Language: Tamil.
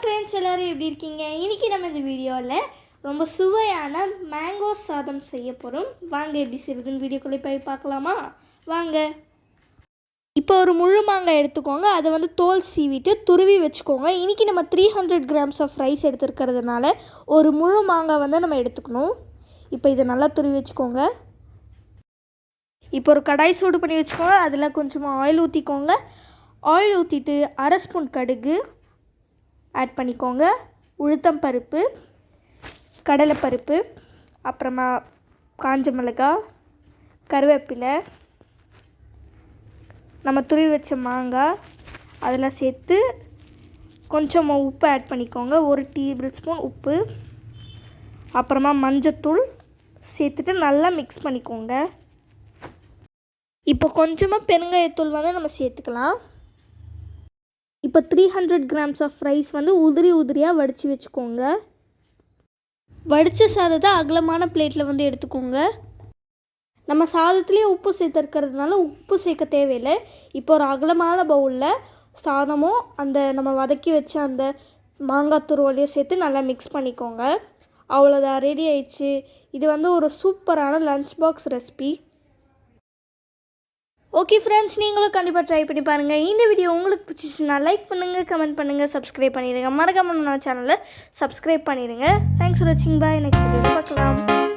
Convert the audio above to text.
ஃப்ரெண்ட்ஸ் எல்லோரும் எப்படி இருக்கீங்க? இன்றைக்கி நம்ம இந்த வீடியோவில் ரொம்ப சுவையான மேங்கோ சாதம் செய்ய போகிறோம். வாங்க எப்படி செய்யுதுன்னு வீடியோக்குள்ளே போய் பார்க்கலாமா? வாங்க. இப்போ ஒரு முழு மாங்காய் எடுத்துக்கோங்க. அதை வந்து தோல் சீவிட்டு துருவி வச்சுக்கோங்க. இன்றைக்கி நம்ம 300 grams ஆஃப் ரைஸ் எடுத்துருக்கிறதுனால ஒரு முழு மாங்காய் வந்து நம்ம எடுத்துக்கணும். இப்போ இதை நல்லா துருவி வச்சுக்கோங்க. இப்போ ஒரு கடாய் சூடு பண்ணி வச்சுக்கோங்க. அதில் கொஞ்சமாக ஆயில் ஊற்றிக்கோங்க. ஆயில் ஊற்றிட்டு அரை ஸ்பூன் கடுகு ஆட் பண்ணிக்கோங்க. உளுத்தம் பருப்பு, கடலைப்பருப்பு, அப்புறமா காஞ்ச மிளகாய், கருவேப்பிலை, நம்ம துருவி வச்ச மாங்காய் அதெல்லாம் சேர்த்து கொஞ்சமாக உப்பு ஆட் பண்ணிக்கோங்க. 1 டேபிள் ஸ்பூன் உப்பு, அப்புறமா மஞ்சத்தூள் சேர்த்துட்டு நல்லா மிக்ஸ் பண்ணிக்கோங்க. இப்போ கொஞ்சமாக பெருங்காயத்தூள் வந்து நம்ம சேர்த்துக்கலாம். இப்போ 300 grams ஆஃப் ரைஸ் வந்து உதிரியாக வடித்து வச்சுக்கோங்க. வடித்த சாதத்தை அகலமான பிளேட்டில் வந்து எடுத்துக்கோங்க. நம்ம சாதத்துலேயே உப்பு சேர்த்துருக்கிறதுனால உப்பு சேர்க்க தேவையில்லை. இப்போ ஒரு அகலமான பவுலில் சாதமும் அந்த நம்ம வதக்கி வச்ச அந்த மாங்காய் துருவலையும் சேர்த்து நல்லா மிக்ஸ் பண்ணிக்கோங்க. அவ்வளோதான், ரெடி ஆயிடுச்சு. இது வந்து ஒரு சூப்பரான lunch box recipe. Okay friends, நீங்களும் கண்டிப்பாக ட்ரை பண்ணி பாருங்கள். இந்த வீடியோ உங்களுக்கு பிடிச்சிச்சுன்னா லைக் பண்ணுங்கள், கமெண்ட் பண்ணுங்கள், சப்ஸ்கிரைப் பண்ணிடுங்க. மறக்காம நம்ம சேனலை சப்ஸ்கிரைப் பண்ணிடுங்க. தேங்க்ஸ் ஃபார் வாட்சிங். பாய். நெக்ஸ்ட் வீடியோ பார்க்கலாம்.